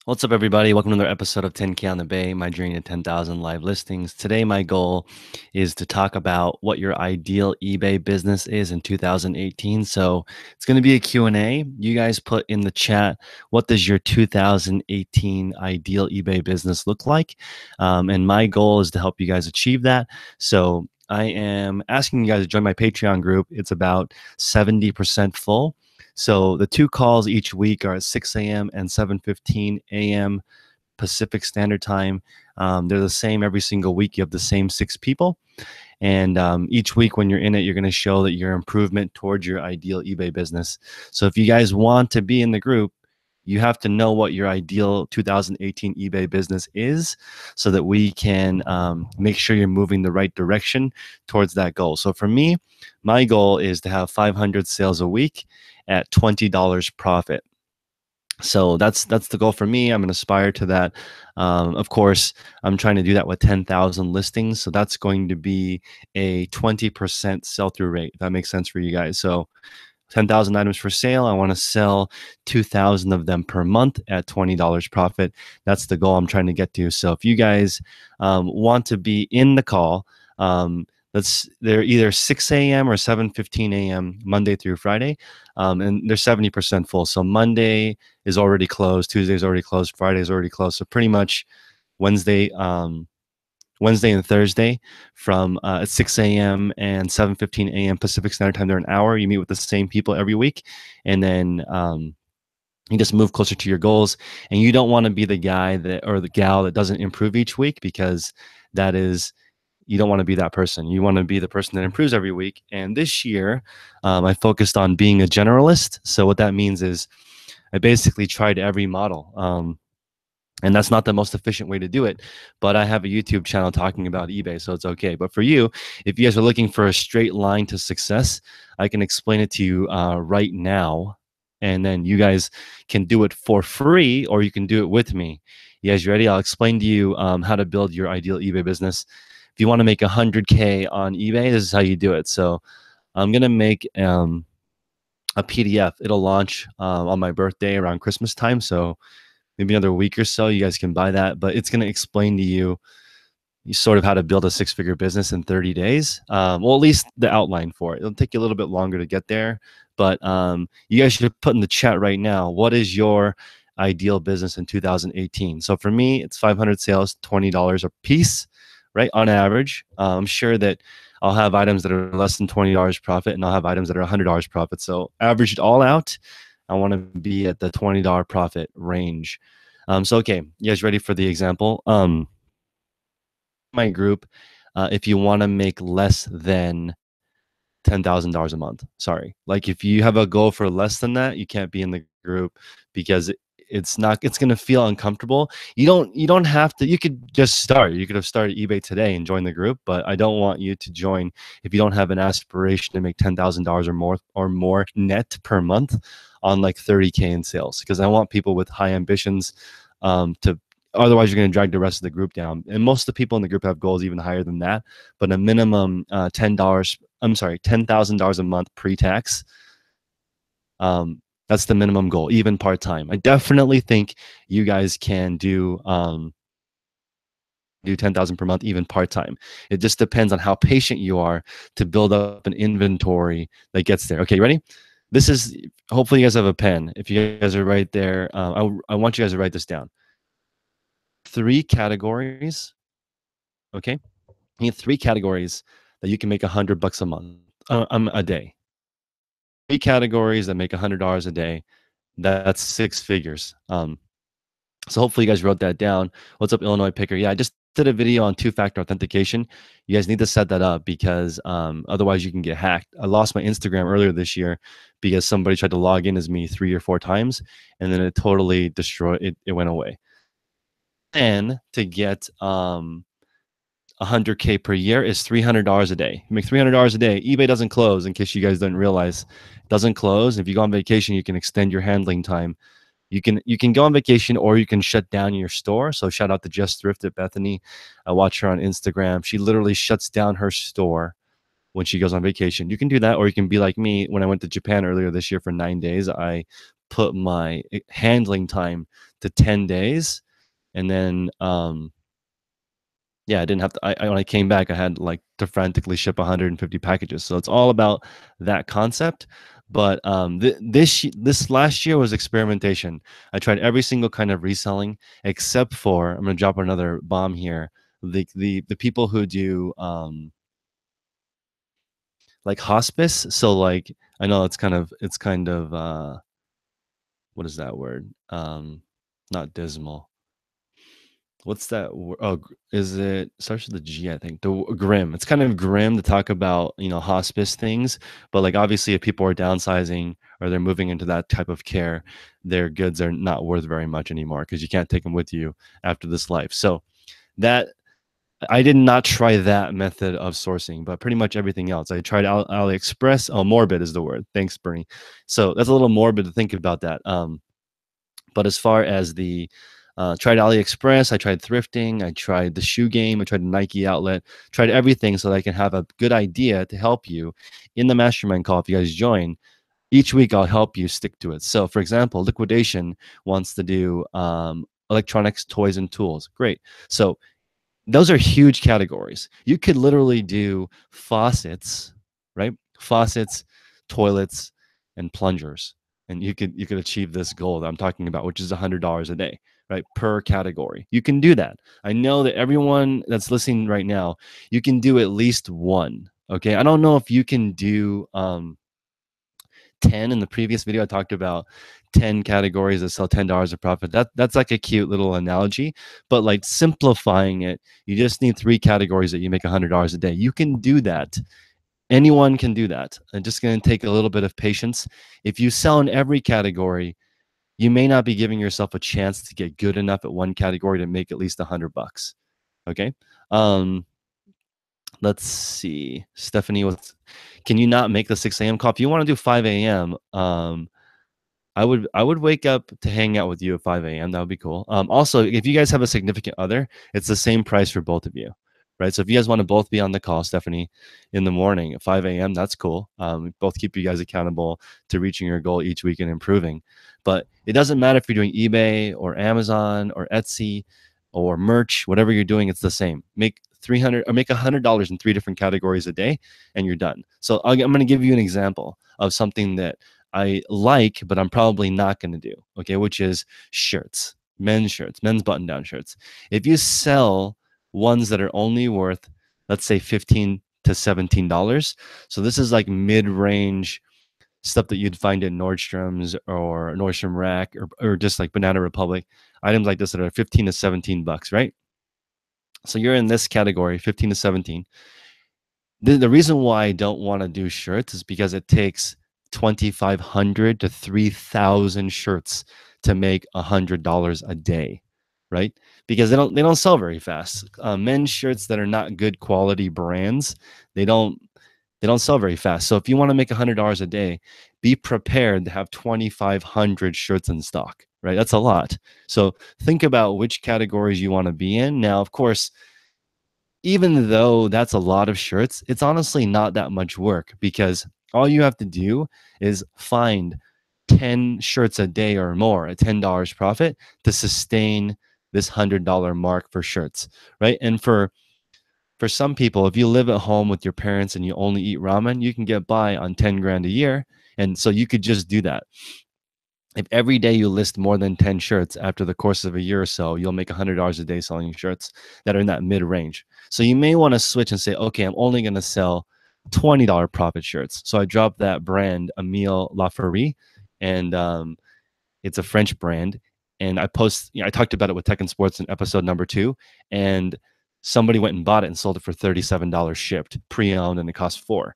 What's up, everybody? Welcome to another episode of 10K on the Bay, my journey to 10,000 live listings. Today, my goal is to talk about what your ideal eBay business is in 2018. So it's going to be a Q&A. You guys put in the chat, what does your 2018 ideal eBay business look like? And my goal is to help you guys achieve that. So I am asking you guys to join my Patreon group. It's about 70% full. So the two calls each week are at 6 a.m. and 7:15 a.m. Pacific Standard Time. They're the same every single week. You have the same 6 people. And each week when you're in it, you're going to show that your improvement towards your ideal eBay business. So if you guys want to be in the group, you have to know what your ideal 2018 eBay business is so that we can make sure you're moving the right direction towards that goal. So for me, my goal is to have 500 sales a week at $20 profit. So that's the goal for me. I'm going to aspire to that. Of course, I'm trying to do that with 10,000 listings. So that's going to be a 20% sell-through rate. If that makes sense for you guys. So 10,000 items for sale. I want to sell 2,000 of them per month at $20 profit. That's the goal I'm trying to get to. So if you guys want to be in the call, they're either 6 a.m. or 7:15 a.m. Monday through Friday, and they're 70% full. So Monday is already closed, Tuesday is already closed, Friday is already closed. So pretty much Wednesday and Thursday from 6 a.m. and 7:15 a.m. Pacific Standard Time. They're an hour. You meet with the same people every week, and then you just move closer to your goals. And you don't want to be the guy that or the gal that doesn't improve each week, because you don't want to be that person. You want to be the person that improves every week. And this year, I focused on being a generalist. So what that means is I basically tried every model. And that's not the most efficient way to do it, but I have a YouTube channel talking about eBay, so it's okay. But for you, if you guys are looking for a straight line to success, I can explain it to you right now, and then you guys can do it for free, or you can do it with me. You guys ready? I'll explain to you how to build your ideal eBay business. If you want to make 100K on eBay, this is how you do it. So I'm going to make a PDF. It'll launch on my birthday around Christmas time, so maybe another week or so, you guys can buy that. But it's going to explain to you sort of how to build a 6-figure business in 30 days. Well, at least the outline for it. It'll take you a little bit longer to get there. But you guys should put in the chat right now, what is your ideal business in 2018? So for me, it's 500 sales, $20 a piece, right, on average. I'm sure that I'll have items that are less than $20 profit, and I'll have items that are $100 profit. So averaged all out, I want to be at the $20 profit range. So, okay, you guys ready for the example? My group, if you want to make less than $10,000 a month, sorry. Like if you have a goal for less than that, you can't be in the group, because it's going to feel uncomfortable. You don't have to. You could just start. You could have started eBay today and join the group, but I don't want you to join if you don't have an aspiration to make $10,000 or more net per month on like 30K in sales, because I want people with high ambitions to. Otherwise, you're going to drag the rest of the group down. And most of the people in the group have goals even higher than that. But a minimum $10,000 a month pre-tax. That's the minimum goal, even part-time. I definitely think you guys can do 10,000 per month, even part-time. It just depends on how patient you are to build up an inventory that gets there. Okay, ready? This is, hopefully you guys have a pen. If you guys are right there, I want you guys to write this down. 3 categories, okay? You need 3 categories that you can make $100 a month, a day. 3 categories that make $100 a day. That's 6 figures. So hopefully you guys wrote that down. What's up, Illinois Picker? Yeah, I just did a video on 2-factor authentication. You guys need to set that up, because otherwise you can get hacked. I lost my Instagram earlier this year because somebody tried to log in as me 3 or 4 times, and then it totally destroyed it. It went away. And to get 100K per year is $300 a day. You make $300 a day. eBay doesn't close, in case you guys didn't realize. It doesn't close. If you go on vacation, you can extend your handling time. You can go on vacation, or you can shut down your store. So shout out to Just Thrift at Bethany. I watch her on Instagram. She literally shuts down her store when she goes on vacation. You can do that, or you can be like me. When I went to Japan earlier this year for 9 days, I put my handling time to 10 days. And then, yeah, I didn't have to, when I came back, I had like to frantically ship 150 packages. So it's all about that concept. But this last year was experimentation. I tried every single kind of reselling except for, I'm going to drop another bomb here. The people who do like hospice. So like, I know it's kind of what is that word? Not dismal. What's that word? Oh, is it starts with a G? I think grim. It's kind of grim to talk about, hospice things, but like obviously, if people are downsizing or they're moving into that type of care, their goods are not worth very much anymore because you can't take them with you after this life. So that I did not try that method of sourcing, but pretty much everything else. I tried AliExpress. Oh, morbid is the word. Thanks, Bernie. So that's a little morbid to think about that. But as far as the tried AliExpress, I tried thrifting, I tried the shoe game, I tried the Nike outlet, tried everything so that I can have a good idea to help you in the mastermind call. If you guys join, each week I'll help you stick to it. So, for example, Liquidation wants to do electronics, toys, and tools. Great. So those are huge categories. You could literally do faucets, right? Faucets, toilets, and plungers. And you could achieve this goal that I'm talking about, which is $100 a day, right? Per category. You can do that. I know that everyone that's listening right now, you can do at least one. Okay. I don't know if you can do 10. In the previous video, I talked about 10 categories that sell $10 a profit. That's like a cute little analogy, but like simplifying it, you just need 3 categories that you make $100 a day. You can do that. Anyone can do that. It's just going to take a little bit of patience. If you sell in every category, you may not be giving yourself a chance to get good enough at one category to make at least $100. Okay. Um, let's see. Stephanie, can you not make the 6 a.m. call? If you want to do 5 a.m., I would wake up to hang out with you at 5 a.m. That would be cool. Also, if you guys have a significant other, it's the same price for both of you, right? So if you guys want to both be on the call, Stephanie, in the morning at 5 a.m., that's cool. We both keep you guys accountable to reaching your goal each week and improving. But it doesn't matter if you're doing eBay or Amazon or Etsy or merch, whatever you're doing, it's the same. Make 300 or make $100 in 3 different categories a day, and you're done. So I'm going to give you an example of something that I like, but I'm probably not going to do, okay, which is shirts, men's button down shirts. If you sell ones that are only worth, let's say, $15 to $17, so this is like mid-range stuff that you'd find at Nordstrom's or Nordstrom Rack or just like Banana Republic, items like this that are 15 to 17 bucks, right? So you're in this category, 15 to 17. The reason why I don't want to do shirts is because it takes 2,500 to 3,000 shirts to make $100 a day, right? Because they don't sell very fast. Men's shirts that are not good quality brands, they don't sell very fast. So if you want to make $100 a day, be prepared to have 2,500 shirts in stock, right? That's a lot. So think about which categories you want to be in. Now, of course, even though that's a lot of shirts, it's honestly not that much work because all you have to do is find 10 shirts a day or more at $10 profit to sustain this $100 mark for shirts, right? And for some people, if you live at home with your parents and you only eat ramen, you can get by on 10 grand a year. And so you could just do that. If every day you list more than 10 shirts after the course of a year or so, you'll make $100 a day selling shirts that are in that mid range. So you may want to switch and say, okay, I'm only going to sell $20 profit shirts. So I dropped that brand, Emile Laferrie, and it's a French brand. And I talked about it with Tech and Sports in episode number 2. And somebody went and bought it and sold it for $37 shipped, pre-owned, and it cost $4.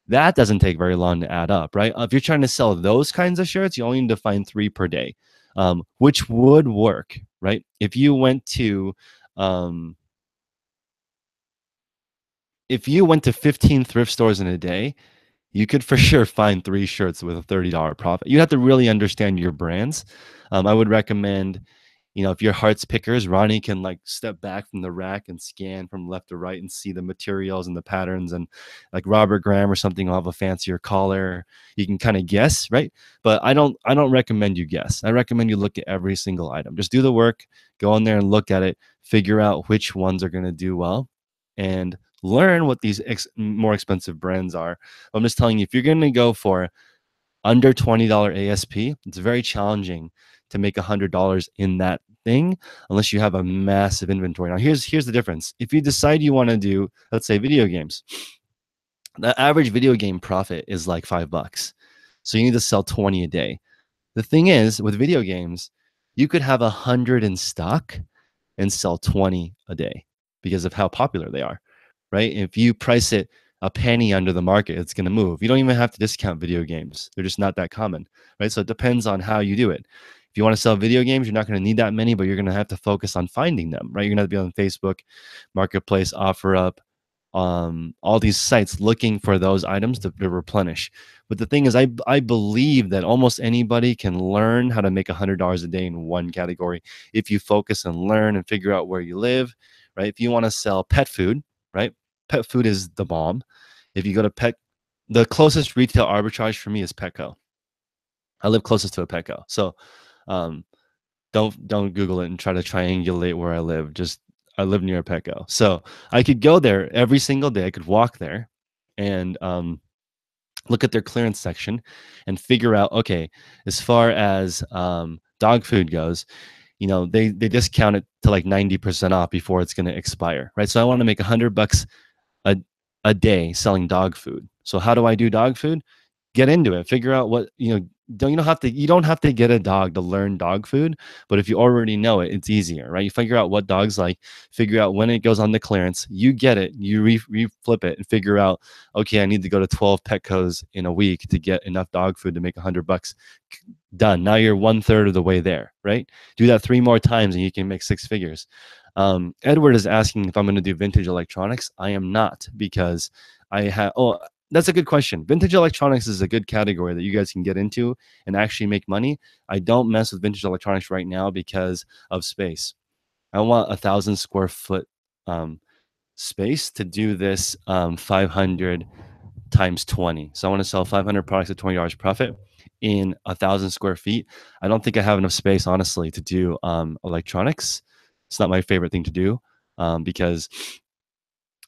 That doesn't take very long to add up, right? If you're trying to sell those kinds of shirts, you only need to find 3 per day, which would work, right? Um, if you went to 15 thrift stores in a day, you could for sure find 3 shirts with a $30 profit. You have to really understand your brands. I would recommend If you're hearts pickers, Ronnie can like step back from the rack and scan from left to right and see the materials and the patterns. And like Robert Graham or something will have a fancier collar. You can kind of guess, right? But I don't recommend you guess. I recommend you look at every single item. Just do the work, go in there and look at it, figure out which ones are going to do well, and learn what these more expensive brands are. I'm just telling you, if you're going to go for under $20 ASP, it's very challenging to make $100 in that thing unless you have a massive inventory. Now, here's the difference. If you decide you want to do, let's say, video games, the average video game profit is like $5. So you need to sell 20 a day. The thing is, with video games, you could have 100 in stock and sell 20 a day because of how popular they are, right? If you price it a penny under the market, it's going to move. You don't even have to discount video games. They're just not that common, right? So it depends on how you do it. If you want to sell video games, you're not going to need that many, but you're going to have to focus on finding them, right? You're going to have to be on Facebook, Marketplace, OfferUp, all these sites looking for those items to replenish. But the thing is, I believe that almost anybody can learn how to make $100 a day in one category if you focus and learn and figure out where you live, right? If you want to sell pet food, right? Pet food is the bomb. If you go to the closest retail arbitrage for me is Petco. I live closest to a Petco, so um, don't Google it and try to triangulate where I live. Just I live near a Petco, so I could go there every single day. I could walk there and look at their clearance section and figure out, okay, as far as dog food goes, they discount it to like 90% off before it's going to expire, right? So I want to make $100 a day selling dog food. So how do I do dog food? Get into it. Figure out what you don't have to get a dog to learn dog food, but if you already know it, it's easier, right? You figure out what dogs like, figure out when it goes on the clearance, you get it, you reflip it and figure out, okay, I need to go to 12 Petcos in a week to get enough dog food to make $100. Done. Now you're 1/3 of the way there, right? Do that 3 more times and you can make 6 figures. Edward is asking if I'm going to do vintage electronics. I am not, because I have, that's a good question. Vintage electronics is a good category that you guys can get into and actually make money. I don't mess with vintage electronics right now because of space. I want 1,000 square foot space to do this 500 times 20. So I want to sell 500 products at $20 profit in 1,000 square feet. I don't think I have enough space, honestly, to do electronics. It's not my favorite thing to do because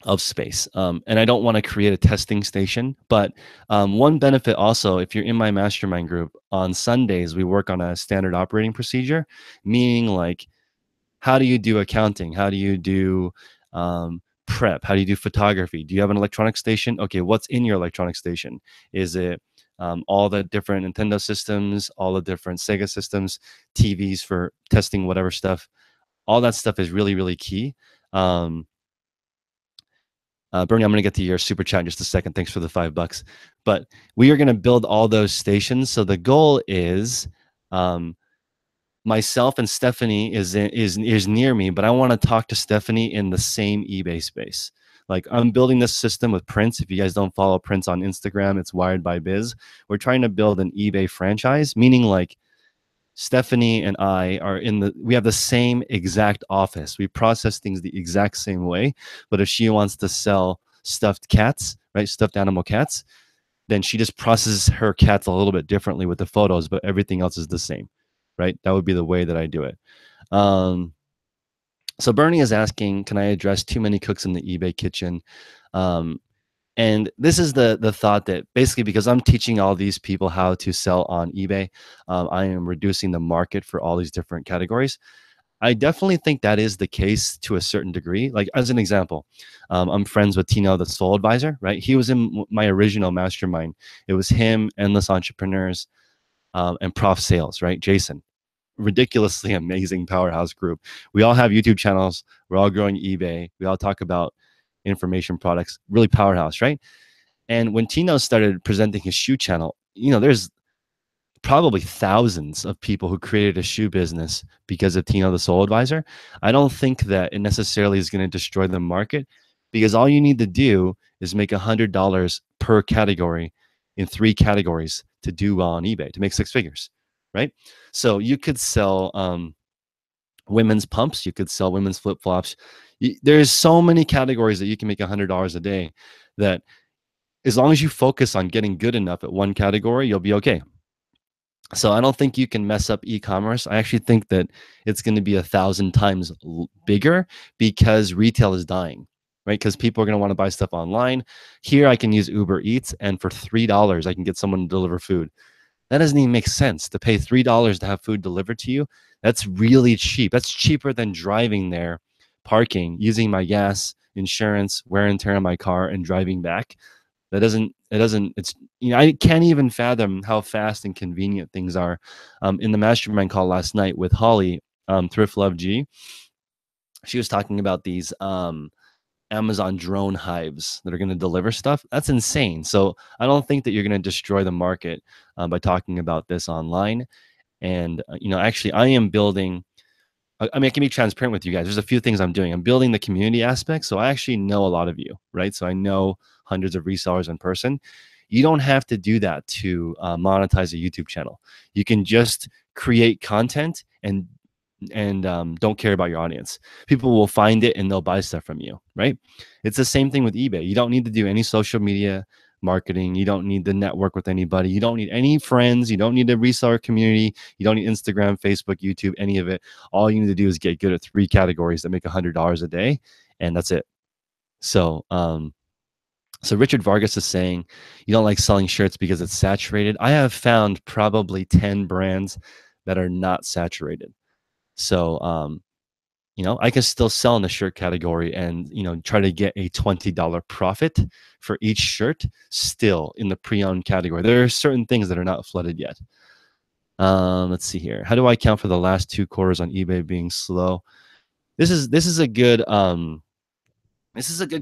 of space. And I don't want to create a testing station. But one benefit also, if you're in my mastermind group, on Sundays, we work on a standard operating procedure, meaning like, how do you do accounting? How do you do prep? How do you do photography? Do you have an electronic station? Okay, what's in your electronic station? Is it all the different Nintendo systems, all the different Sega systems, TVs for testing whatever stuff? All that stuff is really, really key. Bernie, I'm going to get to your super chat in just a second. Thanks for the $5. But we are going to build all those stations. So the goal is myself and Stephanie is near me, but I want to talk to Stephanie in the same eBay space. Like, I'm building this system with Prince. If you guys don't follow Prince on Instagram, it's Wired by Biz. We're trying to build an eBay franchise, meaning like Stephanie and I we have the same exact office. We process things the exact same way. But if she wants to sell stuffed cats, right, stuffed animal cats, then she just processes her cats a little bit differently with the photos, but everything else is the same, right? That would be the way that I do it. So Bernie is asking, can I address too many cooks in the eBay kitchen? And this is the thought that basically, because I'm teaching all these people how to sell on eBay, I am reducing the market for all these different categories. I definitely think that is the case to a certain degree. Like, as an example, I'm friends with Tino, the Soul Advisor, right? He was in my original mastermind. It was him, Endless Entrepreneurs, and Prof Sales, right? Jason. Ridiculously amazing powerhouse group. We all have YouTube channels. We're all growing eBay. We all talk about information products. Really powerhouse, right? And when Tino started presenting his shoe channel, there's probably thousands of people who created a shoe business because of Tino, the Soul Advisor. I don't think that it necessarily is going to destroy the market, because all you need to do is make $100 per category in 3 categories to do well on eBay, to make 6 figures, right? So you could sell Women's pumps, you could sell women's flip-flops. There's so many categories that you can make $100 a day, that as long as you focus on getting good enough at one category, you'll be okay. So I don't think you can mess up e-commerce. I actually think that it's going to be 1,000 times bigger, because retail is dying, right? Because people are going to want to buy stuff online. Here I can use Uber Eats, and for $3 I can get someone to deliver food. That doesn't even make sense. To pay $3 to have food delivered to you, that's really cheap. That's cheaper than driving there, parking, using my gas, insurance, wear and tear on my car, and driving back. It's, I can't even fathom how fast and convenient things are. In the mastermind call last night with Holly, Thrift Love G, she was talking about these Amazon drone hives that are going to deliver stuff. That's insane. So I don't think that you're going to destroy the market by talking about this online. And actually, I am building. I mean, I can be transparent with you guys. There's a few things I'm doing. I'm building the community aspect, so I actually know a lot of you, right? So I know hundreds of resellers in person. You don't have to do that to monetize a YouTube channel. You can just create content and don't care about your audience. People will find it and they'll buy stuff from you, right? It's the same thing with eBay. You don't need to do any social media marketing. You don't need to network with anybody. You don't need any friends. You don't need a reseller community. You don't need Instagram, Facebook, YouTube, any of it. All you need to do is get good at 3 categories that make $100 a day, and that's it. So Richard Vargas is saying you don't like selling shirts because it's saturated. I have found probably 10 brands that are not saturated. So I can still sell in the shirt category and, try to get a $20 profit for each shirt still in the pre-owned category. There are certain things that are not flooded yet. Let's see here. How do I account for the last 2 quarters on eBay being slow? This is a good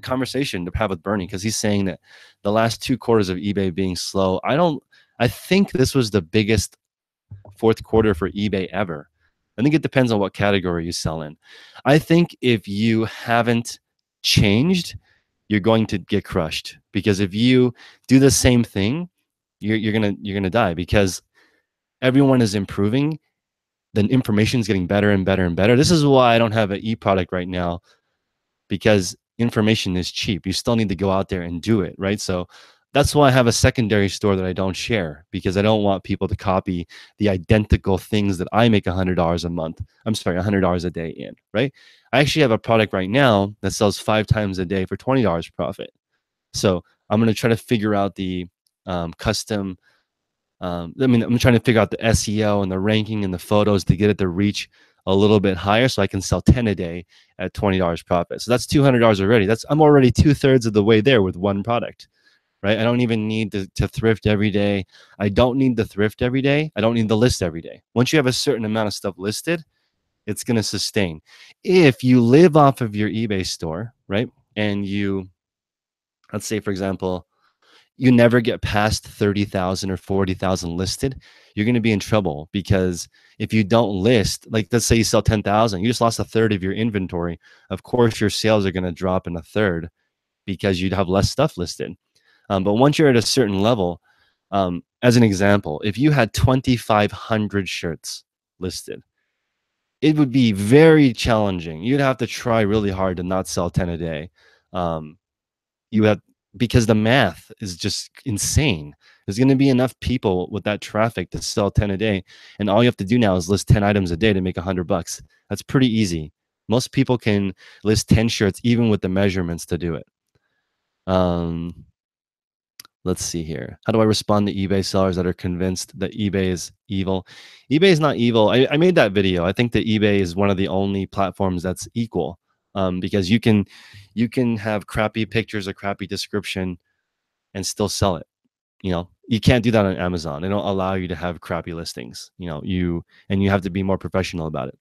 conversation to have with Bernie, because he's saying that the last 2 quarters of eBay being slow. I think this was the biggest fourth quarter for eBay ever. I think it depends on what category you sell in. I think if you haven't changed, you're going to get crushed, because if you do the same thing, you're gonna die, because everyone is improving. The information is getting better and better and better. This is why I don't have an e-product right now, because information is cheap. You still need to go out there and do it, right? So that's why I have a secondary store that I don't share, because I don't want people to copy the identical things that I make $100 a month. I'm sorry, $100 a day in, right? I actually have a product right now that sells 5 times a day for $20 profit. So I'm going to try to figure out the custom. I'm trying to figure out the SEO and the ranking and the photos to get it to reach a little bit higher, so I can sell 10 a day at $20 profit. So that's $200 already. I'm already 2/3 of the way there with one product, right? I don't even need to thrift every day. I don't need the thrift every day. I don't need the list every day. Once you have a certain amount of stuff listed, it's going to sustain. If you live off of your eBay store, right? And let's say, for example, you never get past 30,000 or 40,000 listed, you're going to be in trouble, because if you don't list, like let's say you sell 10,000, you just lost 1/3 of your inventory. Of course, your sales are going to drop in 1/3, because you'd have less stuff listed. But once you're at a certain level, as an example, if you had 2,500 shirts listed, it would be very challenging. You'd have to try really hard to not sell 10 a day. Um, you have Because the math is just insane. There's going to be enough people with that traffic to sell 10 a day, and all you have to do now is list 10 items a day to make $100. That's pretty easy. Most people can list 10 shirts even with the measurements to do it. Um, let's see here. How do I respond to eBay sellers that are convinced that eBay is evil? eBay is not evil. I made that video. I think that eBay is one of the only platforms that's equal, because you can have crappy pictures, a crappy description, and still sell it. You can't do that on Amazon. They don't allow you to have crappy listings. You have to be more professional about it.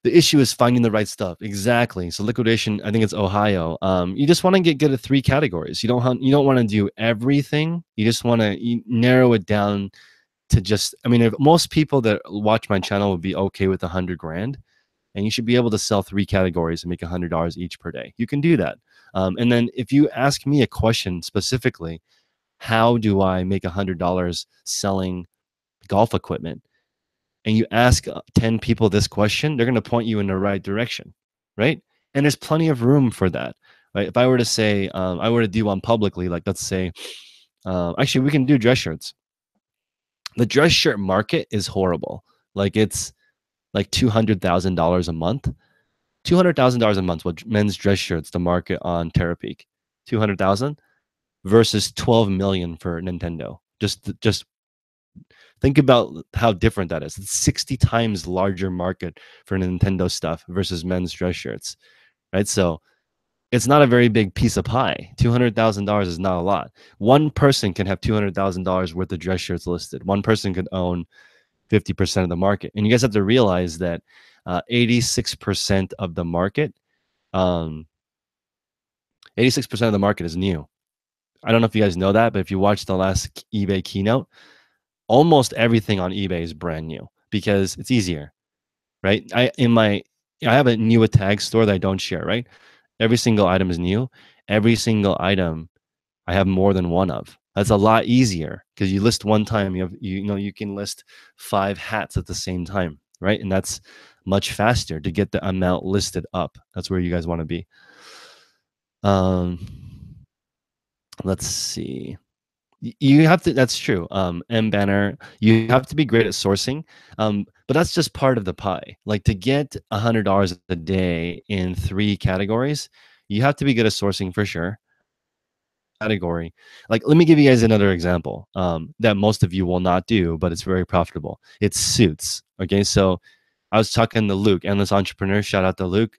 The issue is finding the right stuff. Exactly. So liquidation, I think it's Ohio. You just want to get good at 3 categories. You don't want to do everything. You just want to narrow it down to just, if most people that watch my channel would be okay with 100 grand, and you should be able to sell 3 categories and make $100 each per day. You can do that. And then if you ask me a question specifically, how do I make $100 selling golf equipment? and you ask 10 people this question, they're going to point you in the right direction, right? And there's plenty of room for that, right? If I were to say, I were to do one publicly, like let's say, actually, we can do dress shirts. The dress shirt market is horrible. Like it's like $200,000 a month. $200,000 a month. What men's dress shirts the market on Terapeak? 200,000 versus 12 million for Nintendo. Just think about how different that is. It's 60 times larger market for Nintendo stuff versus men's dress shirts, right? So it's not a very big piece of pie. $200,000 is not a lot. One person can have $200,000 worth of dress shirts listed. One person could own 50% of the market. And you guys have to realize that 86% of the market, um, 86% of the market is new. I don't know if you guys know that, but if you watch the last eBay keynote, almost everything on eBay is brand new because it's easier, right? I have a new tag store that I don't share, right? Every single item is new. Every single item I have more than one of. That's a lot easier because you list one time, you can list 5 hats at the same time, right? And that's much faster to get the amount listed up. That's where you guys want to be. Um, let's see. You have to, that's true. M banner, you have to be great at sourcing. But that's just part of the pie. Like to get $100 a day in 3 categories, you have to be good at sourcing for sure. Category. Like, let me give you guys another example that most of you will not do, but it's very profitable. It's suits. Okay, so I was talking to Luke, endless entrepreneur. Shout out to Luke.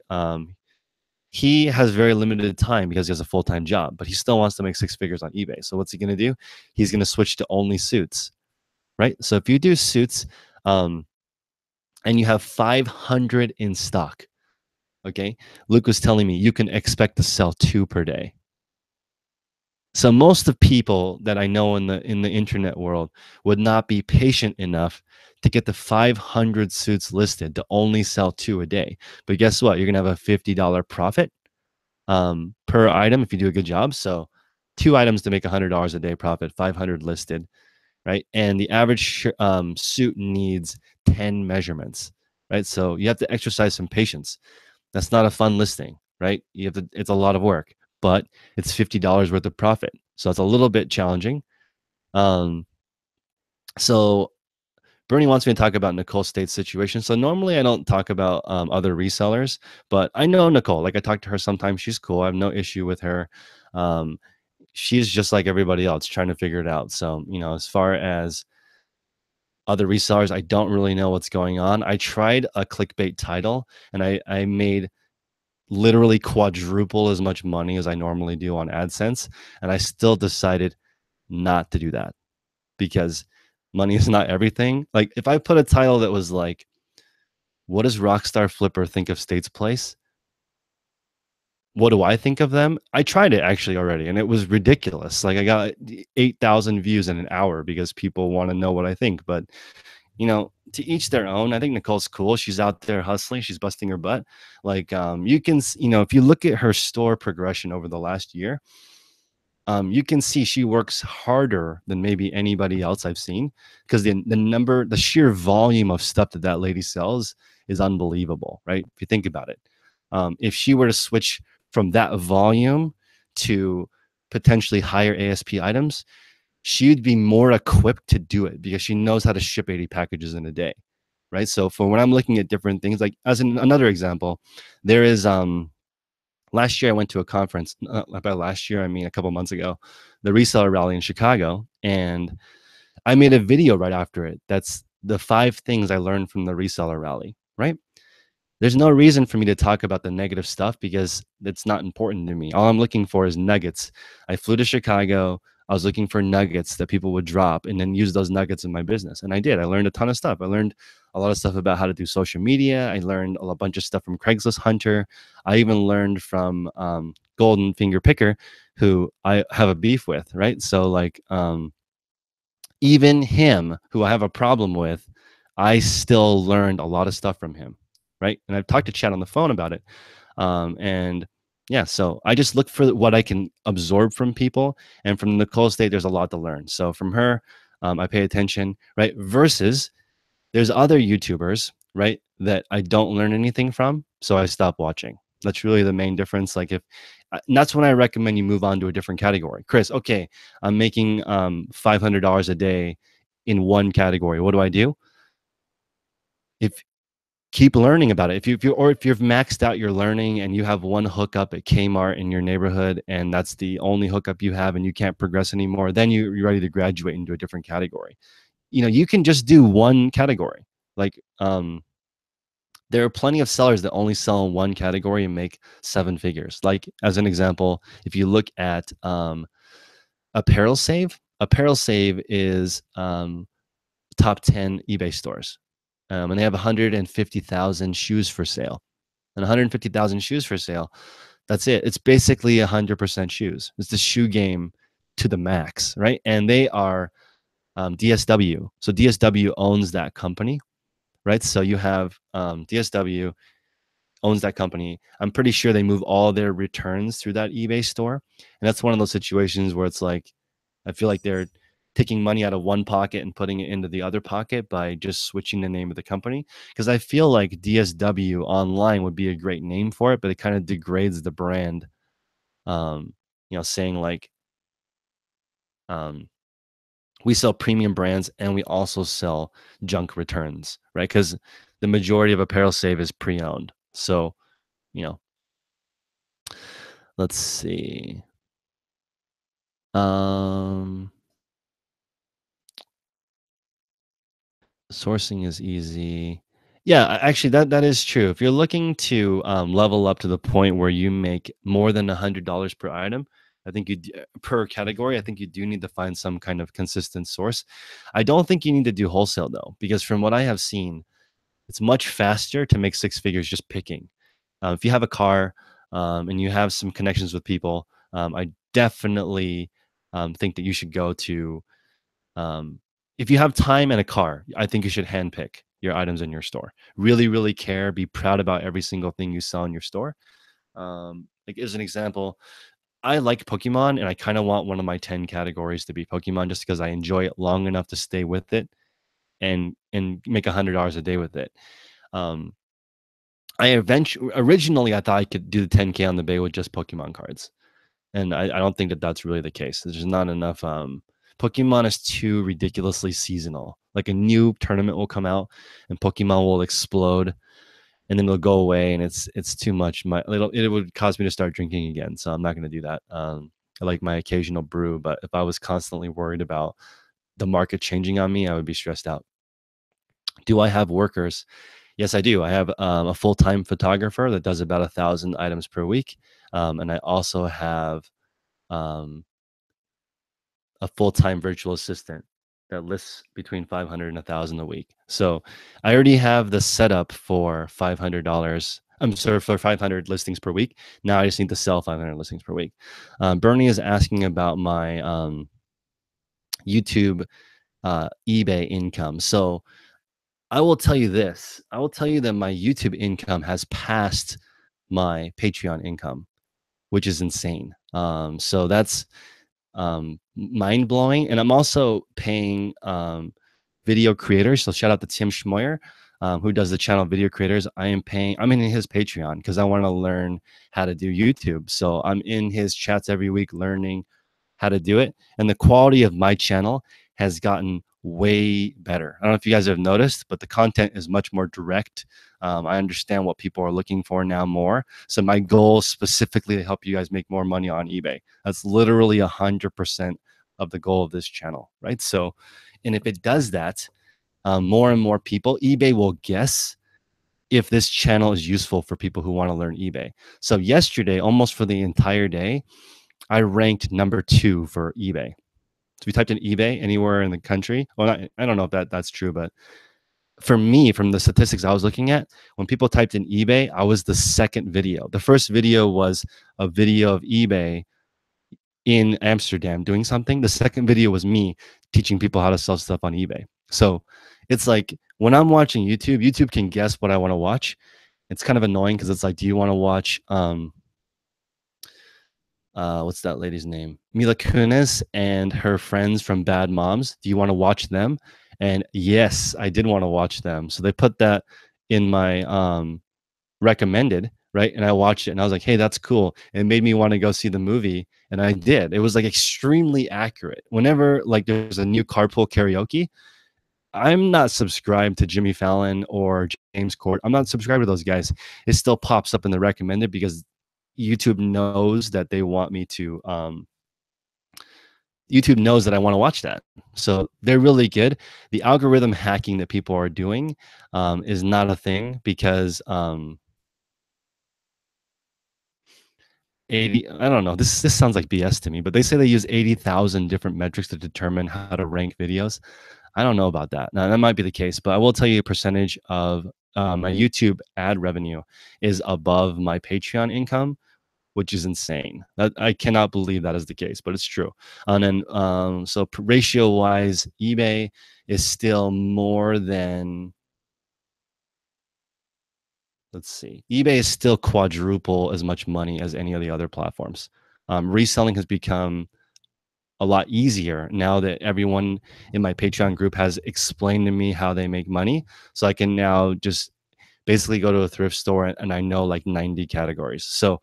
He has very limited time because he has a full-time job, but he still wants to make 6 figures on eBay. So what's he going to do? He's going to switch to only suits, right? So if you do suits, and you have 500 in stock, okay, Luke was telling me you can expect to sell 2 per day. So most of people that I know in the internet world would not be patient enough to get the 500 suits listed to only sell 2 a day. But guess what? You're gonna have a $50 profit per item if you do a good job. So 2 items to make $100 a day profit, 500 listed, right? And the average suit needs 10 measurements, right? So you have to exercise some patience. That's not a fun listing, right? You have to. It's a lot of work, but it's $50 worth of profit. So it's a little bit challenging. Um, so Bernie wants me to talk about Nicole State's situation. So normally I don't talk about other resellers, but I know Nicole. Like I talk to her sometimes. She's cool. I have no issue with her. Um, she's just like everybody else, trying to figure it out. So as far as other resellers, I don't really know what's going on. I tried a clickbait title, and I made literally quadruple as much money as I normally do on AdSense. And I still decided not to do that because money is not everything. Like if I put a title that was like, what does Rockstar Flipper think of State's Place? What do I think of them? I tried it actually already, and it was ridiculous. Like I got 8,000 views in an hour because people want to know what I think. But to each their own. I think Nicole's cool. She's out there hustling. She's busting her butt. Like, you can, if you look at her store progression over the last year, you can see she works harder than maybe anybody else I've seen because the sheer volume of stuff that lady sells is unbelievable, right? If you think about it, if she were to switch from that volume to potentially higher ASP items, she'd be more equipped to do it because she knows how to ship 80 packages in a day, right? So for when I'm looking at different things, like as another example, there is last year I went to a conference. By last year I mean a couple months ago, the reseller rally in Chicago, and I made a video right after it. That's the 5 things I learned from the reseller rally, right? There's no reason for me to talk about the negative stuff because it's not important to me. All I'm looking for is nuggets. I flew to Chicago. I was looking for nuggets that people would drop and then use those nuggets in my business. And I did. I learned a ton of stuff. I learned a lot of stuff about how to do social media. I learned a bunch of stuff from Craigslist Hunter. I even learned from Golden Finger Picker, who I have a beef with, right? So like even him, who I have a problem with, I still learned a lot of stuff from him, right? And I've talked to Chad on the phone about it. And yeah, so I just look for what I can absorb from people. And from Nicole State, there's a lot to learn. So from her, I pay attention, right? Versus There's other YouTubers, right, that I don't learn anything from, so I stop watching. That's really the main difference. Like if and that's when I recommend you move on to a different category. Chris, okay, I'm making $500 a day in one category. What do I do? If keep learning about it. If you've maxed out your learning and you have one hookup at Kmart in your neighborhood and that's the only hookup you have and you can't progress anymore, then you're ready to graduate into a different category. You can just do one category. Like there are plenty of sellers that only sell in one category and make seven figures. Like as an example, if you look at Apparel Save, Apparel Save is top 10 eBay stores. And they have 150,000 shoes for sale. And 150,000 shoes for sale. That's it. It's basically 100% shoes. It's the shoe game to the max, right? And they are DSW. So DSW owns that company, right? So you have DSW owns that company. I'm pretty sure they move all their returns through that eBay store. And that's one of those situations where it's like, I feel like they're taking money out of one pocket and putting it into the other pocket by just switching the name of the company. Because I feel like DSW online would be a great name for it, but it kind of degrades the brand. Saying like, um, we sell premium brands and we also sell junk returns, right? Because the majority of Apparel Save is pre-owned. So, you know, let's see. Um, Sourcing is easy. Yeah, actually, that is true. If you're looking to level up to the point where you make more than $100 per item, I think per category. I think you do need to find some kind of consistent source. I don't think you need to do wholesale though, because from what I have seen, it's much faster to make six figures just picking. If you have a car and you have some connections with people, I definitely think that you should go to um, if you have time and a car, I think you should handpick your items in your store. Really, really care. Be proud about every single thing you sell in your store. Like as an example, I like Pokemon, and I kind of want one of my 10 categories to be Pokemon, just because I enjoy it long enough to stay with it and make $100 a day with it. Um, originally I thought I could do the 10K on the bay with just Pokemon cards. And I don't think that that's really the case. There's not enough. Pokemon is too ridiculously seasonal. Like a new tournament will come out, and Pokemon will explode, and then it'll go away, and it's too much. It would cause me to start drinking again, so I'm not going to do that. I like my occasional brew, but if I was constantly worried about the market changing on me, I would be stressed out. Do I have workers? Yes, I do. I have a full-time photographer that does about 1,000 items per week, and I also have um, a full-time virtual assistant that lists between 500 and 1,000 a week. So I already have the setup for $500. I'm sorry, for 500 listings per week. Now I just need to sell 500 listings per week. Bernie is asking about my YouTube eBay income. So I will tell you this. I will tell you that my YouTube income has passed my Patreon income, which is insane. So that's mind blowing. And I'm also paying video creators. So shout out to Tim Schmoyer, who does the channel Video Creators. I'm in his Patreon because I want to learn how to do YouTube. So I'm in his chats every week learning how to do it. And the quality of my channel has gotten way better. I don't know if you guys have noticed, but the content is much more direct. I understand what people are looking for now more. So my goal is specifically to help you guys make more money on eBay. That's literally 100% of the goal of this channel, right? So, and if it does that, more and more people, eBay will guess if this channel is useful for people who want to learn eBay. So yesterday, almost for the entire day, I ranked number 2 for eBay. So if you typed in eBay anywhere in the country, well, I don't know if that's true, but for me, from the statistics I was looking at, when people typed in eBay, I was the second video. The first video was a video of eBay in Amsterdam doing something. The second video was me teaching people how to sell stuff on eBay. So it's like when I'm watching YouTube, YouTube can guess what I want to watch. It's kind of annoying because it's like, do you want to watch what's that lady's name? Mila Kunis and her friends from Bad Moms. Do you want to watch them? And yes, I did wanna watch them. So they put that in my, recommended, right? And I watched it and I was like, "Hey, that's cool." It made me wanna go see the movie, and I did. It was, like, extremely accurate. Whenever, like, there's a new carpool karaoke, I'm not subscribed to Jimmy Fallon or James Corden. I'm not subscribed to those guys. It still pops up in the recommended because YouTube knows that they want me to, YouTube knows that I wanna watch that. So they're really good. The algorithm hacking that people are doing, is not a thing because, 80 I don't know, this sounds like BS to me, but they say they use 80,000 different metrics to determine how to rank videos. I don't know about that. Now, that might be the case, but I will tell you a percentage of, my YouTube ad revenue is above my Patreon income, which is insane. That I cannot believe that is the case, but it's true. And then, so ratio-wise, eBay is still more than, let's see, eBay is still quadruple as much money as any of the other platforms. Reselling has become a lot easier now that everyone in my Patreon group has explained to me how they make money. So I can now just basically go to a thrift store and I know like 90 categories. So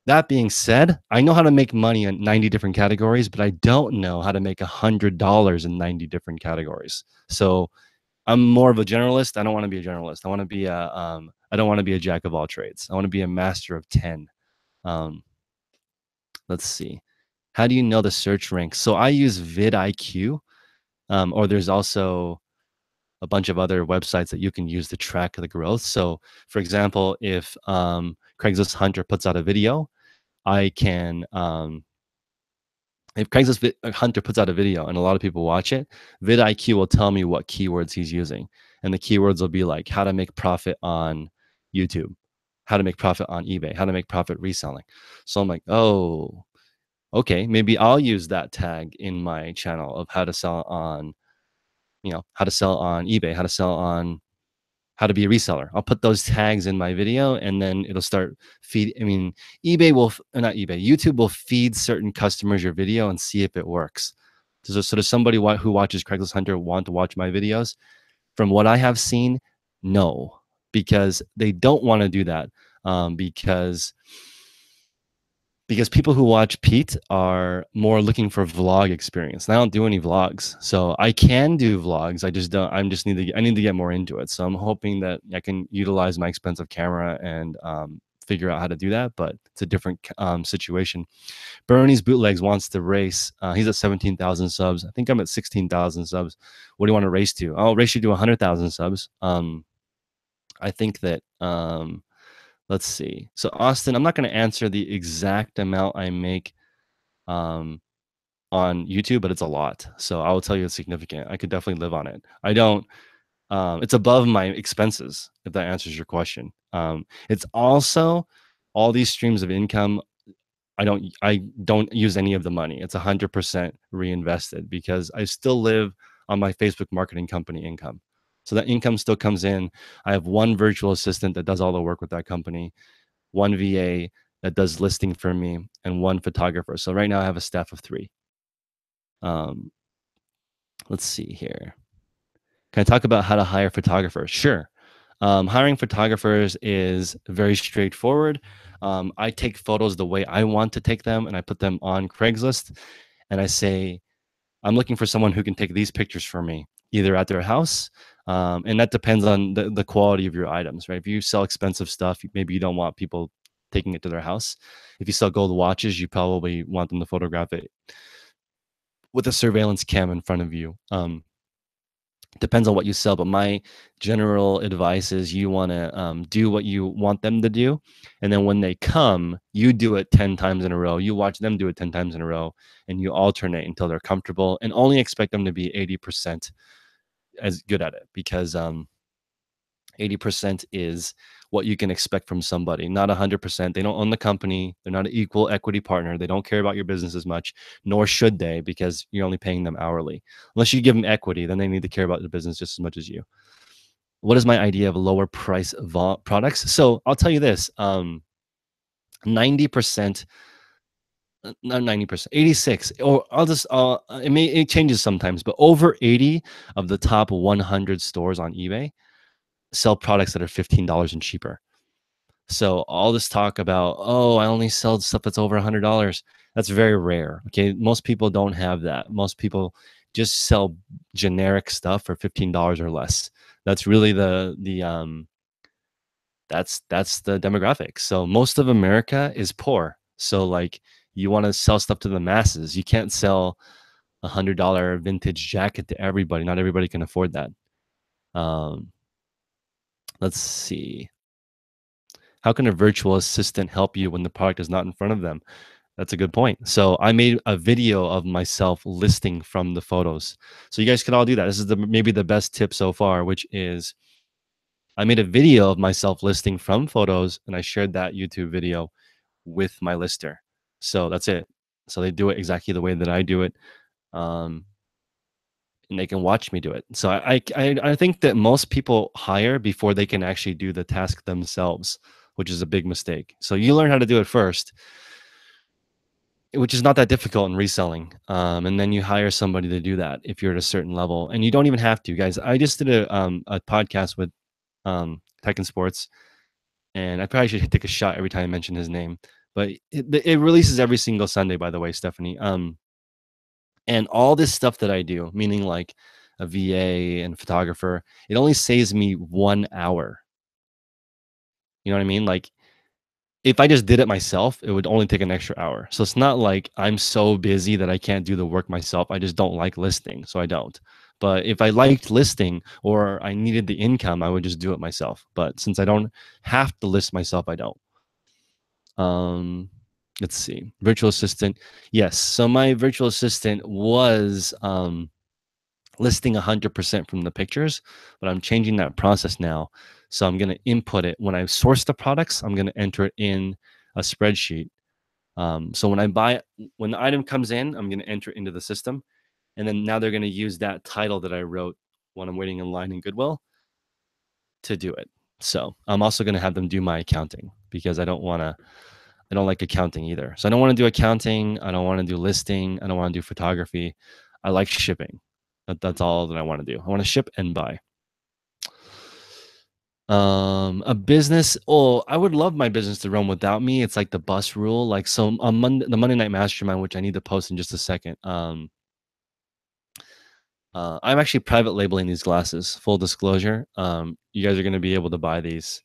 that being said, I know how to make money in 90 different categories, but I don't know how to make $100 in 90 different categories. So I'm more of a generalist. I don't want to be a generalist. I want to be a I don't want to be a jack of all trades. I want to be a master of 10. Um, let's see. How do you know the search ranks? So I use vidIQ, or there's also a bunch of other websites that you can use to track the growth. So, for example, if Craigslist Hunter puts out a video, I can if Hunter puts out a video and a lot of people watch it, vidIQ will tell me what keywords he's using, and the keywords will be like how to make profit on YouTube, how to make profit on eBay, how to make profit reselling. So I'm like, oh, okay, maybe I'll use that tag in my channel of how to sell on, how to sell on eBay, how to sell on how to be a reseller. I'll put those tags in my video and then it'll start feed. I mean, not eBay, YouTube will feed certain customers your video and see if it works. So does somebody who watches Craigslist Hunter want to watch my videos? From what I have seen, no, because they don't want to do that. Because people who watch Pete are more looking for vlog experience. And I don't do any vlogs, so I can do vlogs. I just don't. I need to get more into it. So I'm hoping that I can utilize my expensive camera and figure out how to do that. But it's a different situation. Bernie's Bootlegs wants to race. He's at 17,000 subs. I think I'm at 16,000 subs. What do you want to race to? I'll race you to 100,000 subs. I think that. Let's see. So Austin, I'm not going to answer the exact amount I make um, on YouTube, but it's a lot. So I will tell you it's significant. I could definitely live on it. I don't. It's above my expenses, if that answers your question. It's also all these streams of income. I don't use any of the money. It's 100% reinvested because I still live on my Facebook marketing company income. So that income still comes in. I have one virtual assistant that does all the work with that company, one VA that does listing for me, and one photographer. So right now I have a staff of 3. Um, let's see here. Can I talk about how to hire photographers? Sure. Hiring photographers is very straightforward. I take photos the way I want to take them, and I put them on Craigslist. And I say, I'm looking for someone who can take these pictures for me, either at their house. And that depends on the quality of your items, right? If you sell expensive stuff, maybe you don't want people taking it to their house. If you sell gold watches, you probably want them to photograph it with a surveillance cam in front of you. Depends on what you sell, but my general advice is you want to do what you want them to do, and then when they come, you do it 10 times in a row. You watch them do it 10 times in a row, and you alternate until they're comfortable, and only expect them to be 80% as good at it, because 80% is what you can expect from somebody, not 100%. They don't own the company. They're not an equal equity partner. They don't care about your business as much, nor should they, because you're only paying them hourly. Unless you give them equity, then they need to care about the business just as much as you. What is my idea of lower price products? So I'll tell you this, 90% not 90%, 86, or I'll just it changes sometimes, but over 80 of the top 100 stores on eBay sell products that are $15 and cheaper. So all this talk about, oh, I only sell stuff that's over $100, that's very rare. Okay, most people don't have that. Most people just sell generic stuff for $15 or less. That's really that's the demographic. So most of America is poor. So like you want to sell stuff to the masses. You can't sell $100 vintage jacket to everybody. Not everybody can afford that. Um, let's see. How can a virtual assistant help you when the product is not in front of them? That's a good point. So I made a video of myself listing from the photos. So you guys can all do that. This is maybe the best tip so far, which is I made a video of myself listing from photos and I shared that YouTube video with my lister. So that's it. So they do it exactly the way that I do it. Um, and they can watch me do it. So I think that most people hire before they can actually do the task themselves, which is a big mistake. So you learn how to do it first, which is not that difficult in reselling. And then you hire somebody to do that if you're at a certain level, and you don't even have to, guys. I just did a podcast with Tech and Sports, and I probably should take a shot every time I mention his name, but it releases every single Sunday, by the way, Stephanie. And all this stuff that I do, meaning like a VA and photographer, it only saves me 1 hour. You know what I mean? Like if I just did it myself, it would only take an extra hour. So it's not like I'm so busy that I can't do the work myself. I just don't like listing, so I don't. But if I liked listing or I needed the income, I would just do it myself. But since I don't have to list myself, I don't. Um, let's see. Virtual assistant. Yes. So my virtual assistant was listing 100% from the pictures, but I'm changing that process now. So I'm going to input it. When I source the products, I'm going to enter it in a spreadsheet. So when the item comes in, I'm going to enter it into the system. And then now they're going to use that title that I wrote when I'm waiting in line in Goodwill to do it. So I'm also going to have them do my accounting because I don't like accounting either. So I don't want to do accounting. I don't want to do listing. I don't want to do photography. I like shipping. That's all that I want to do. I want to ship and buy. A business. Oh, I would love my business to run without me. It's like the bus rule. Like so on the Monday Night Mastermind, which I need to post in just a second. I'm actually private labeling these glasses. Full disclosure. You guys are going to be able to buy these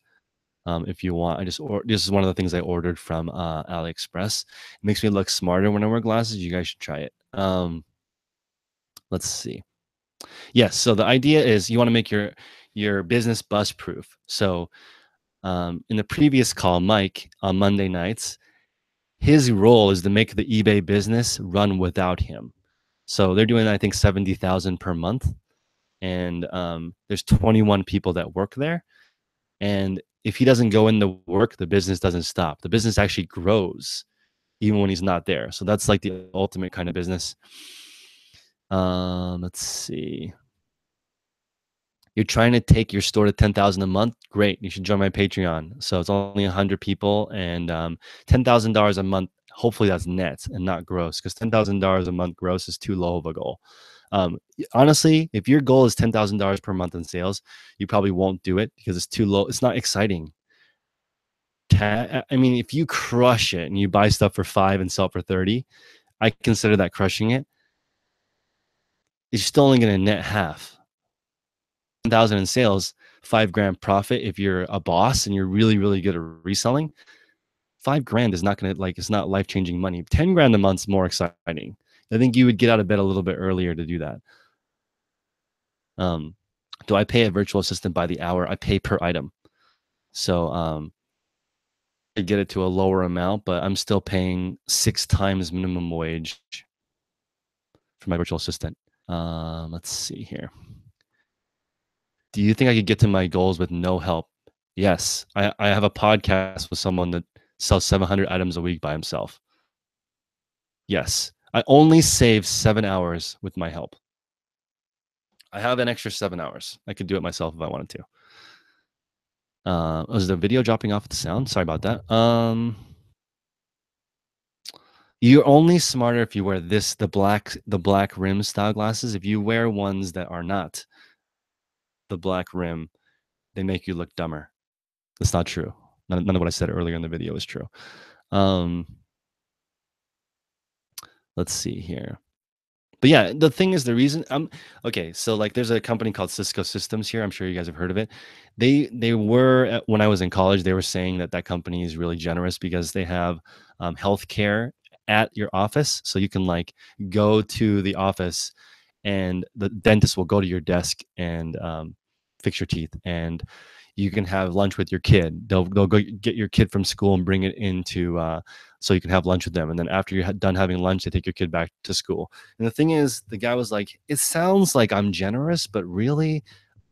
if you want. This is one of the things I ordered from AliExpress. It makes me look smarter when I wear glasses. You guys should try it. Let's see. Yes. So the idea is you want to make your business bus proof. So in the previous call, Mike on Monday nights, his role is to make the eBay business run without him. So they're doing, I think, 70,000 per month, and there's 21 people that work there. And if he doesn't go into work, the business doesn't stop. The business actually grows even when he's not there. So that's like the ultimate kind of business. Let's see. You're trying to take your store to 10,000 a month. Great. You should join my Patreon. So it's only 100 people and $10,000 a month. Hopefully that's net and not gross, because $10,000 a month gross is too low of a goal. Honestly, if your goal is $10,000 per month in sales, you probably won't do it because it's too low. It's not exciting. I mean, if you crush it and you buy stuff for 5 and sell for 30, I consider that crushing it. You're still only going to net half. 10,000 in sales, $5,000 profit. If you're a boss and you're really, really good at reselling, $5,000 is not going to, like, it's not life-changing money. 10 grand a month's more exciting. I think you would get out of bed a little bit earlier to do that. Do I pay a virtual assistant by the hour? I pay per item. So I get it to a lower amount, but I'm still paying 6 times minimum wage for my virtual assistant. Let's see here. Do you think I could get to my goals with no help? Yes. I have a podcast with someone that sells 700 items a week by himself. Yes. I only save 7 hours with my help. I have an extra 7 hours. I could do it myself if I wanted to. Was the video dropping off with the sound? Sorry about that. You're only smarter if you wear the black rim style glasses. If you wear ones that are not the black rim, they make you look dumber. That's not true. None of what I said earlier in the video is true. Um, let's see here. But yeah, the thing is the reason okay, so like there's a company called Cisco Systems here. I'm sure you guys have heard of it. They were when I was in college, they were saying that that company is really generous because they have healthcare at your office, so you can like go to the office and the dentist will go to your desk and fix your teeth, and you can have lunch with your kid. They'll go get your kid from school and bring it into so you can have lunch with them, and then after you're done having lunch, they take your kid back to school. And the thing is, the guy was like, "It sounds like I'm generous, but really,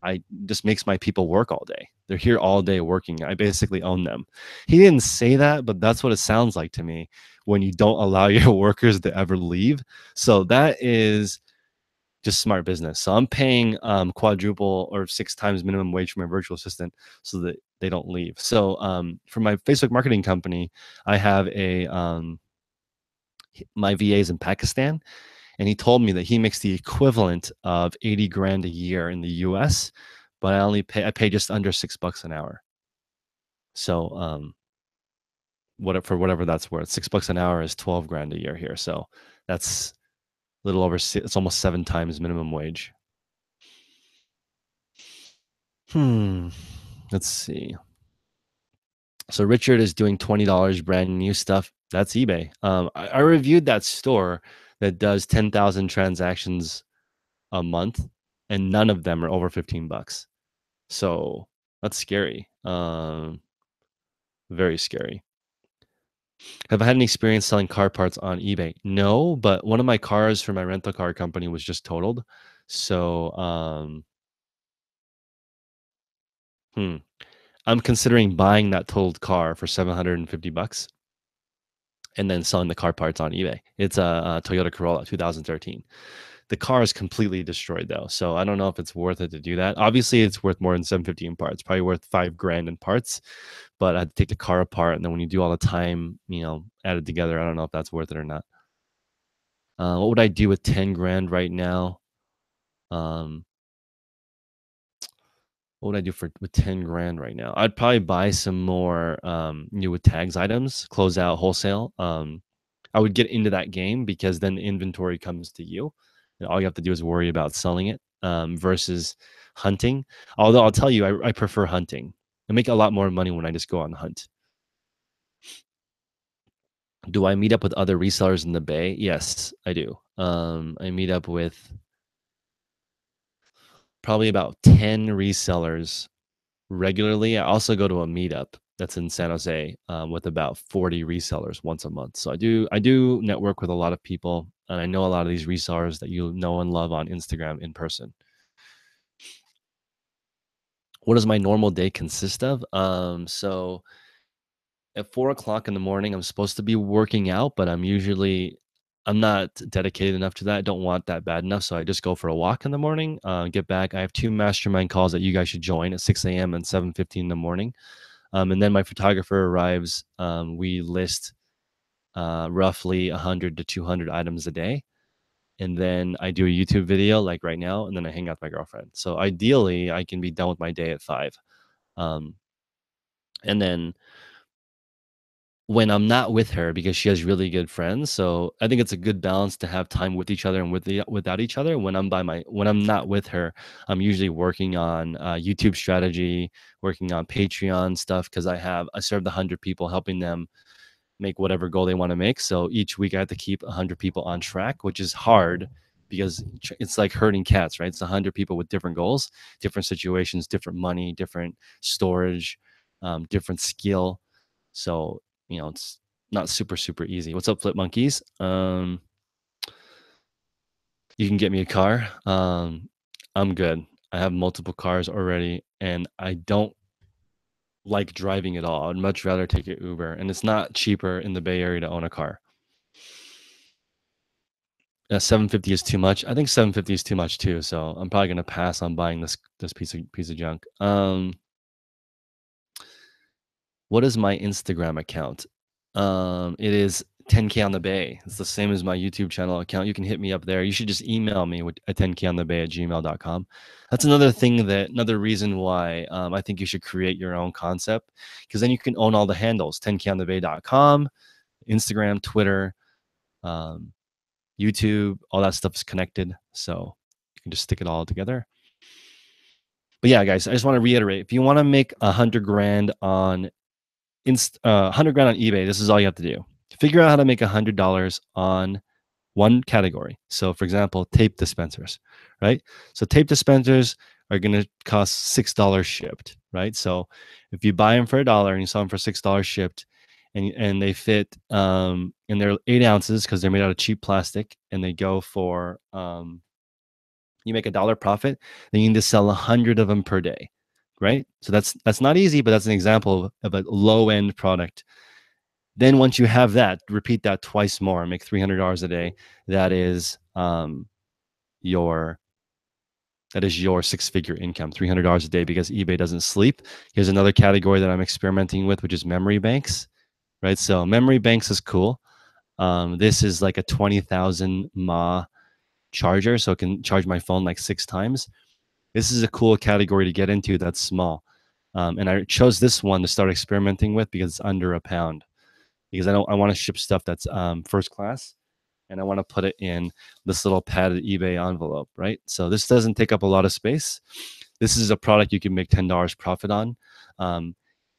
I just makes my people work all day. They're here all day working. I basically own them." He didn't say that, but that's what it sounds like to me when you don't allow your workers to ever leave. So that is just smart business. So I'm paying quadruple or six times minimum wage for my virtual assistant so that they don't leave. So for my Facebook marketing company, I have a my VA is in Pakistan, and he told me that he makes the equivalent of 80 grand a year in the US, but I pay just under $6 an hour. So for whatever that's worth, $6 an hour is 12 grand a year here. So that's a little over it's almost seven times minimum wage. Hmm. Let's see. So Richard is doing $20 brand new stuff. That's eBay. I reviewed that store that does 10,000 transactions a month, and none of them are over 15 bucks. So that's scary. Very scary. Have I had any experience selling car parts on eBay? No, but one of my cars for my rental car company was just totaled. So hmm, I'm considering buying that totaled car for 750 bucks and then selling the car parts on eBay. It's a Toyota Corolla 2013. The car is completely destroyed though, so I don't know if it's worth it to do that. Obviously, it's worth more than 750 in parts. Probably worth 5 grand in parts, but I'd take the car apart, and then when you do all the time, added together, I don't know if that's worth it or not. What would I do with 10 grand right now? Um, what would I do for with 10 grand right now? I'd probably buy some more new with tags items, close out wholesale. I would get into that game because then the inventory comes to you, and all you have to do is worry about selling it versus hunting. Although I'll tell you, I prefer hunting. I make a lot more money when I just go on the hunt. Do I meet up with other resellers in the Bay? Yes, I do. I meet up with probably about 10 resellers regularly. I also go to a meetup that's in San Jose with about 40 resellers once a month. So I do network with a lot of people, and I know a lot of these resellers that you know and love on Instagram in person. What does my normal day consist of? So at 4 o'clock in the morning, I'm supposed to be working out, but I'm not dedicated enough to that. I don't want that bad enough. So I just go for a walk in the morning, get back. I have two mastermind calls that you guys should join at 6 a.m. and 7:15 in the morning. And then my photographer arrives. We list roughly 100 to 200 items a day. And then I do a YouTube video like right now, and then I hang out with my girlfriend. So ideally, I can be done with my day at 5. Um, and then when I'm not with her, because she has really good friends, so I think it's a good balance to have time with each other and without each other. When I'm not with her, I'm usually working on YouTube strategy, working on Patreon stuff because I serve the 100 people, helping them make whatever goal they want to make. So each week I have to keep 100 people on track, which is hard because it's like herding cats, right? It's 100 people with different goals, different situations, different money, different storage, different skill. So, it's not super, super easy. What's up, Flip Monkeys? You can get me a car. I'm good. I have multiple cars already, and I don't like driving at all. I'd much rather take an Uber, and it's not cheaper in the Bay Area to own a car. 750 is too much. I think 750 is too much too. So I'm probably gonna pass on buying this piece of junk. What is my Instagram account? It is 10K on the Bay. It's the same as my YouTube channel account. You can hit me up there. You should just email me with at 10K on the Bay at gmail.com. That's another reason why I think you should create your own concept, because then you can own all the handles, 10konthebay.com, Instagram, Twitter, um, YouTube, all that stuff is connected. So you can just stick it all together. But yeah, guys, I just want to reiterate, if you want to make 100 grand on 100 grand on eBay, this is all you have to do. Figure out how to make $100 on one category. So, for example, tape dispensers, right? So, tape dispensers are going to cost $6 shipped, right? So, if you buy them for $1 and you sell them for $6 shipped, and they fit, and they're 8 ounces because they're made out of cheap plastic, and they go for, you make $1 profit, then you need to sell 100 of them per day, right? So that's not easy, but that's an example of a low end product. Then once you have that, repeat that twice more and make $300 a day. That is your your six-figure income, $300 a day, because eBay doesn't sleep. Here's another category that I'm experimenting with, which is memory banks, right? So memory banks is cool. This is like a 20,000 mAh charger, so it can charge my phone like 6 times. This is a cool category to get into that's small. And I chose this one to start experimenting with because it's under £1. Because I want to ship stuff that's first class, and I want to put it in this little padded eBay envelope, right? So this doesn't take up a lot of space. This is a product you can make $10 profit on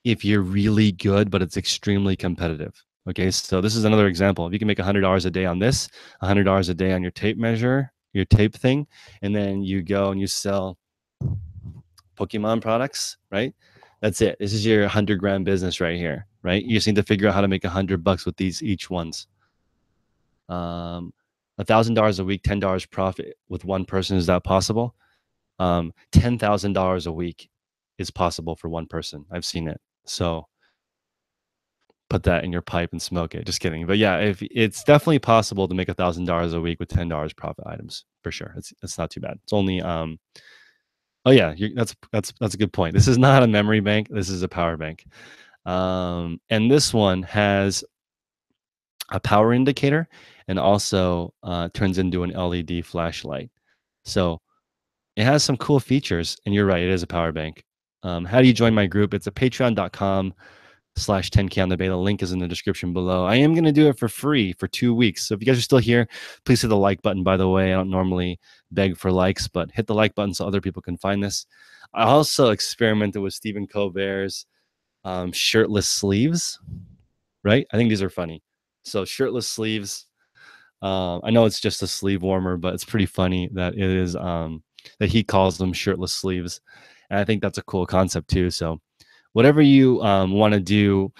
if you're really good, but it's extremely competitive. Okay, so this is another example. If you can make $100 a day on this, $100 a day on your tape measure, your tape thing, and then you go and you sell Pokemon products, right? That's it. This is your 100 grand business right here, right? You just need to figure out how to make $100 with these each ones. $1,000 a week, $10 profit with one person. Is that possible? $10,000 a week is possible for one person. I've seen it. So put that in your pipe and smoke it. Just kidding. But yeah, if it's definitely possible to make $1,000 a week with $10 profit items for sure. It's not too bad. It's only oh yeah, that's a good point. This is not a memory bank. This is a power bank. And this one has a power indicator and also turns into an LED flashlight. So it has some cool features. And you're right, it is a power bank. How do you join my group? It's a patreon.com/10K on the Bay. The link is in the description below. I am going to do it for free for 2 weeks. So if you guys are still here, please hit the like button. By the way, I don't normally beg for likes, but hit the like button so other people can find this. I also experimented with Stephen Colbert's shirtless sleeves, right? I think these are funny. So shirtless sleeves. I know it's just a sleeve warmer, but it's pretty funny that it is that he calls them shirtless sleeves, and I think that's a cool concept too. So whatever you want to do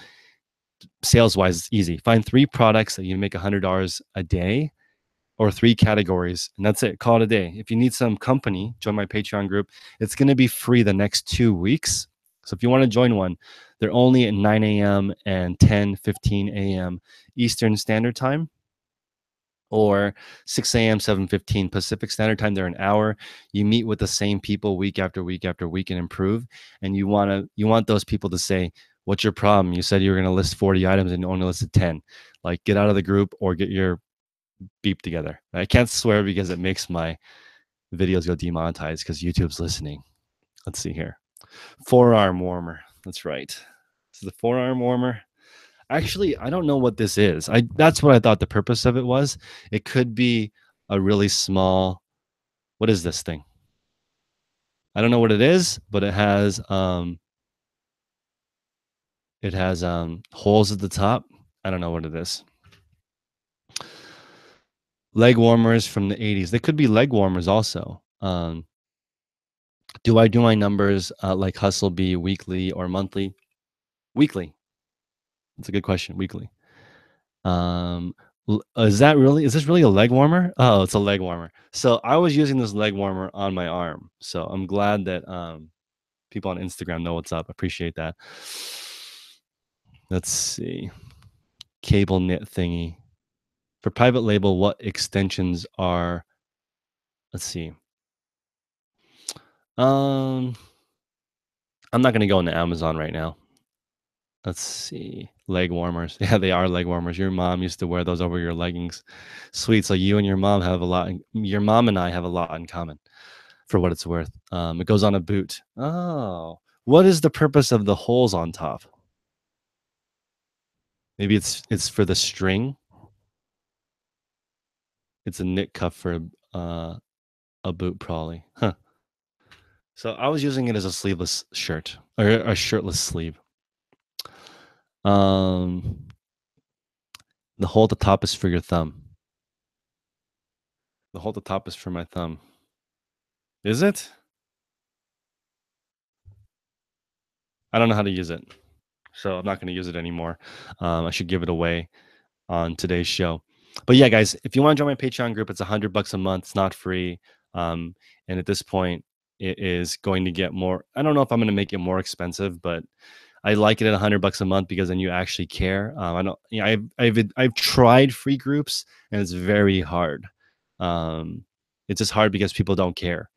sales wise, it's easy. Find 3 products that you make $100 a day, or 3 categories, and that's it. Call it a day. If you need some company, join my Patreon group. It's going to be free the next 2 weeks. So if you want to join one, they're only at 9 a.m. and 10:15 a.m. Eastern Standard Time, or 6 a.m., 7:15 Pacific Standard Time. They're an hour. You meet with the same people week after week after week and improve. And you want those people to say, "What's your problem? You said you were going to list 40 items and you only listed 10." Like, get out of the group or get your beep together. I can't swear because it makes my videos go demonetized because YouTube's listening. Let's see here. Forearm warmer. That's right. This is the forearm warmer. Actually, I don't know what this is. That's what I thought the purpose of it was. It could be a really small, what is this thing? I don't know what it is, but it has holes at the top. I don't know what it is. Leg warmers from the 80s. They could be leg warmers also. Do I do my numbers like Hustle Bee weekly or monthly? Weekly. That's a good question. Weekly. Is this really a leg warmer? Oh, it's a leg warmer. So I was using this leg warmer on my arm. So I'm glad that people on Instagram know what's up. Appreciate that. Let's see. Cable knit thingy. For private label, what extensions are, let's see. I'm not gonna go into Amazon right now. Let's see. Leg warmers. Yeah, they are leg warmers. Your mom used to wear those over your leggings. Sweet. So you and your mom have a lot. Your mom and I have a lot in common, for what it's worth. It goes on a boot. Oh, what is the purpose of the holes on top? Maybe it's for the string. It's a knit cuff for a boot, probably. Huh. So I was using it as a sleeveless shirt or a shirtless sleeve. Um, the hole at the top is for your thumb. The hole at the top is for my thumb. Is it? I don't know how to use it, so I'm not going to use it anymore. I should give it away on today's show. But yeah, guys, if you want to join my Patreon group, it's $100 a month. It's not free. Um, and at this point, it is going to get more. I don't know if I'm going to make it more expensive, but I like it at $100 a month because then you actually care. I don't. Yeah, I've tried free groups and it's very hard. Um, it's just hard because people don't care.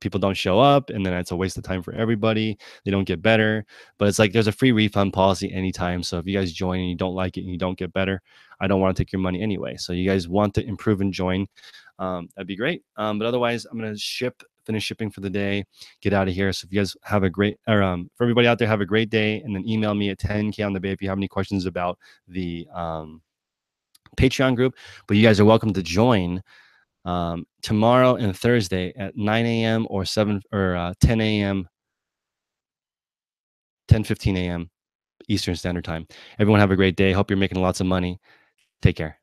People don't show up, and then it's a waste of time for everybody. They don't get better. But it's like there's a free refund policy anytime. So if you guys join and you don't like it and you don't get better, I don't want to take your money anyway. So you guys want to improve and join, that'd be great. But otherwise, I'm gonna finish shipping for the day, get out of here. So if you guys have a great, or for everybody out there, have a great day, and then email me at 10K on the Bay if you have any questions about the Patreon group. But you guys are welcome to join tomorrow and Thursday at 9 a.m. or 10 a.m., 10:15 a.m. Eastern Standard Time. Everyone have a great day. Hope you're making lots of money. Take care.